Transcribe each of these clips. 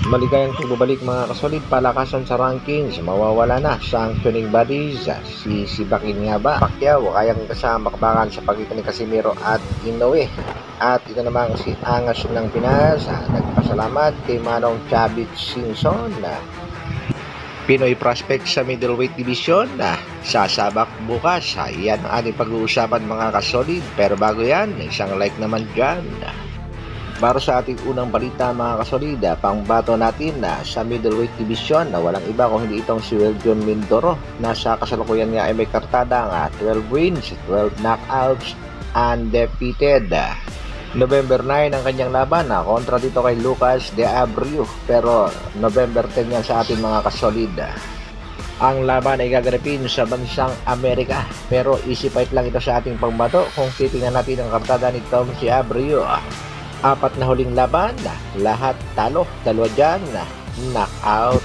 Maligayang pagbabalik mga kasolid, palakasan sa rankings, mawawala na sanctioning bodies. Si Bakin nga ba? Pacquiao, kayang kasama bakbakan sa pagitan ni Casimiro at Inoue. At ito naman si Angas ng Pinas, nagpasalamat kay Manong Chavit Singson. Pinoy prospect sa middleweight division sasabak bukas. Yan ang ating pag-uusapan mga kasolid. Pero bago yan, isang like naman dyan. Para sa ating unang balita mga kasolida, pangbato natin sa middleweight division na walang iba kung hindi itong si Wiljon Mindoro. Nasa kasalukuyan nga ay may kartada 12 wins, 12 knockouts, undefeated. November 9 ang kanyang laban kontra dito kay Lucas de Abreu, pero November 10 yan sa ating mga kasolida. Ang laban ay gaganapin sa bansang Amerika, pero easy fight lang ito sa ating pangbato kung titingnan natin ang kartada ni Tom si Abreu. 4 na huling laban, lahat talo, 2 dyan, knockout.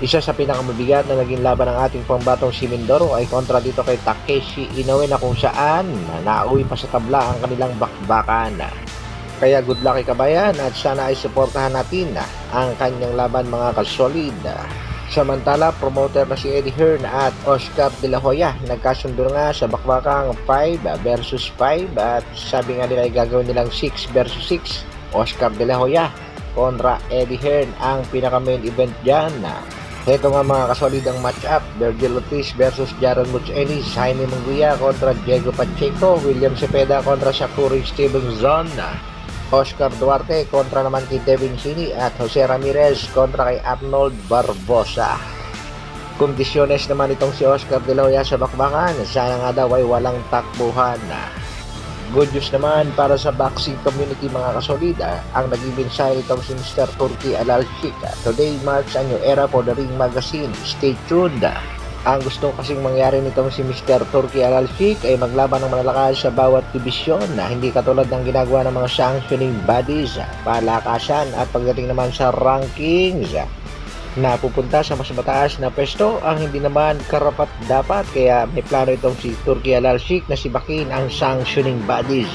Isa sa pinakamabigat na naging laban ng ating pambatong si Mindoro ay kontra dito kay Takeshi Inoue na kung saan nauwi pa sa tabla ang kanilang bakbakan. Kaya good luck kay kabayan at sana ay suportahan natin ang kanyang laban mga kasolid. Samantala, promoter na si Eddie Hearn at Oscar De La Hoya nagkasundo nga sa bakbakang 5 versus 5 at sabi nga nila ay gagawin nilang 6 versus 6. Oscar De La Hoya kontra Eddie Hearn ang pinaka-main event dyan. Ito nga mga kasolid ang match-up, Virgil Ortiz versus Jaron Muchenis, Jaime Munguia kontra Diego Pacheco, William Cepeda kontra Shakur Stevenson, Oscar Duarte kontra naman kay Devin Cini at Jose Ramirez kontra kay Arnold Barbosa. Kondisyones naman itong si Oscar De La Hoya sa bakbakan, sana nga daw ay walang takbuhan. Good news naman para sa boxing community mga kasolida, ang naging mensahe itong si Mr. Turki Alalshik. Today marks a new era for the Ring Magazine. Stay tuned. Ang gusto kasing mangyari nitong si Mr. Turki Alalshik ay maglaban ng malalakas sa bawat dibisyon na hindi katulad ng ginagawa ng mga sanctioning bodies, palakasan at pagdating naman sa rankings na pupunta sa mas mataas na pwesto ang hindi naman karapat dapat. Kaya may plano itong si Turki Alalshik na sibakin ang sanctioning bodies.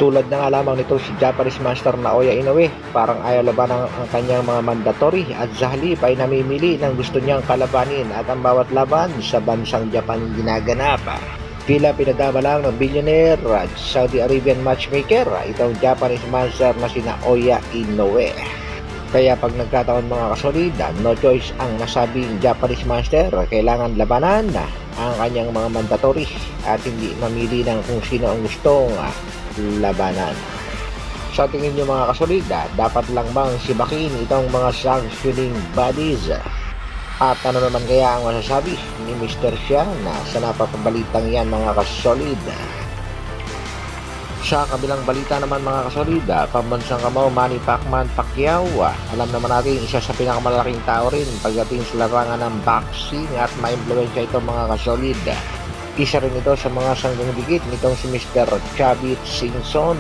Tulad na nga lamang nito si Japanese Master Naoya Inoue, parang ayaw laban ang kanyang mga mandatory at sa halip ay namimili ng gusto niyang kalabanin at ang bawat laban sa bansang Japan ginaganap. Tila pinadama lang ng billionaire at Saudi Arabian matchmaker itong Japanese Master na si Naoya Inoue. Kaya pag nagkataon mga kasolid, no choice ang nasabing Japanese Master, kailangan labanan ang kanyang mga mandatory at hindi mamili ng kung sino ang gustong labanan. Sa tingin nyo mga kasolid, dapat lang bang sibakin itong mga sanctioning bodies? At ano naman kaya ang masasabi ni Mr. Xia na sa napapabalitang yan mga kasolid? Sa kabilang balita naman mga kasolid, pambansang kamao Manny Pacquiao, alam naman natin isa sa pinakamalaking tao rin pagdating sa larangan ng boxing at ma-impluensya ito mga kasolid. Isa rin ito sa mga sanggang dikit nitong si Mr. Chavit Singson.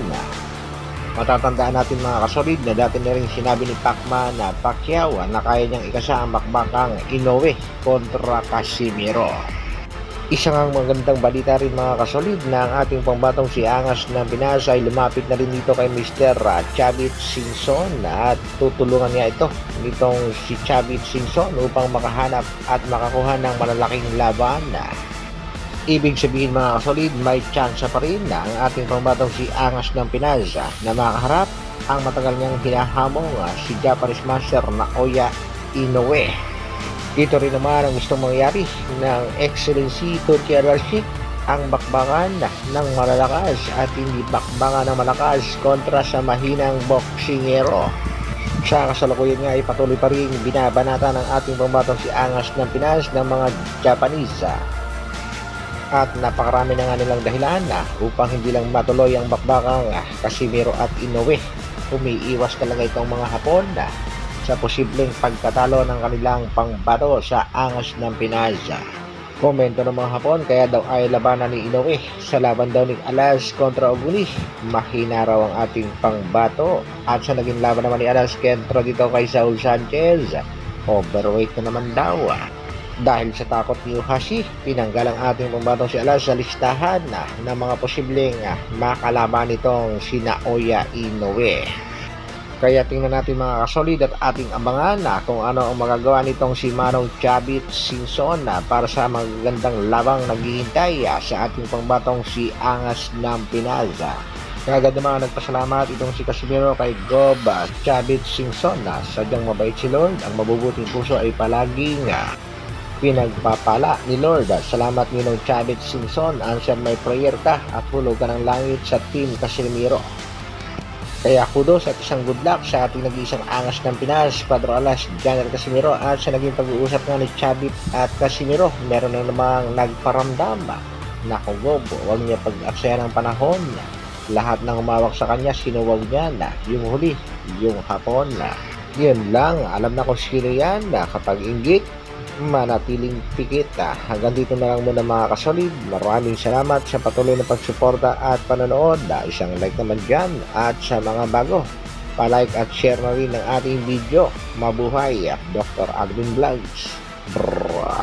Matatandaan natin mga kasolid na dati na rin sinabi ni Pacquiao na kaya niyang ikasa ang bakbakang Inoue kontra Casimiro. Isa ngang magandang balita rin mga kasolid na ang ating pangbatong si Angas ng Pinas ay lumapit na rin dito kay Mr. Chavit Singson at tutulungan niya ito nitong si Chavit Singson upang makahanap at makakuha ng malalaking laban. Ibig sabihin mga kasolid, may chance pa rin ang ating pangbatong si Angas ng Pinas na makaharap ang matagal niyang hinahamong si Japanese Master Naoya Inoue. Ito rin naman ang gustong mangyari ng Excellency Turki Alalshik, ang bakbangan ng malalakas at hindi bakbangan ng malakas kontra sa mahinang boksingero. Sa kasalukuyan nga ay patuloy pa rin binabanata ng ating pambatong si Angas ng Pinas ng mga Japanese. At napakarami na nga nilang dahilan upang hindi lang matuloy ang bakbakang Casimiro at Inoue. Umiiwas talaga itong mga Hapon sa posibleng pagkatalo ng kanilang pangbato sa Angas ng Pinas. Komento ng mga Hapon, kaya daw ay labanan ni Inoue sa laban daw ni Alas kontra Oguni. Mahina raw ang ating pangbato. At sa naging laban naman ni Alas kontra dito kay Saul Sanchez, overweight na naman daw. Dahil sa takot ni Uhashi, tinanggal ang ating pambatong si Alas sa listahan ng mga posibleng makalaban nitong si Naoya Inoue. Kaya tingnan natin mga kasolid at ating abangan na kung ano ang magagawa nitong si Manong Chavit Singson para sa magagandang labang naghihintay sa ating pangbatong si Angas ng Pinas. Kagad naman nagpasalamat itong si Casimiro kay Gob Chavit Singson na sadyang mabait si Lord. Ang mabubuting puso ay palaging pinagpapala ni Lord. Salamat Ninong Chavit Singson, answer my prayer ka at hulog ka ng langit sa Team Casimiro. Kaya kudos at isang good luck sa ating nag-iisang angas ng Pinas, Padre Alas, General Casimiro, at sa naging pag-uusap nga ni Chavit at Casimiro, meron na namang nagparamdam. Naku Gob, huwag niya pag-aksaya ng panahon. Lahat ng umawak sa kanya, sinuwag niya na yung huli, yung hapon na. Yun lang, alam na kung sino yan na kapag inggit, manatiling pikit. Hanggang dito na lang muna mga kasolid. Maraming salamat sa patuloy na pagsuporta at panonood. Isang like naman dyan at sa mga bago, palike at share na rin ng ating video. Mabuhay, Dr. Alvin Vlogs. Brrr.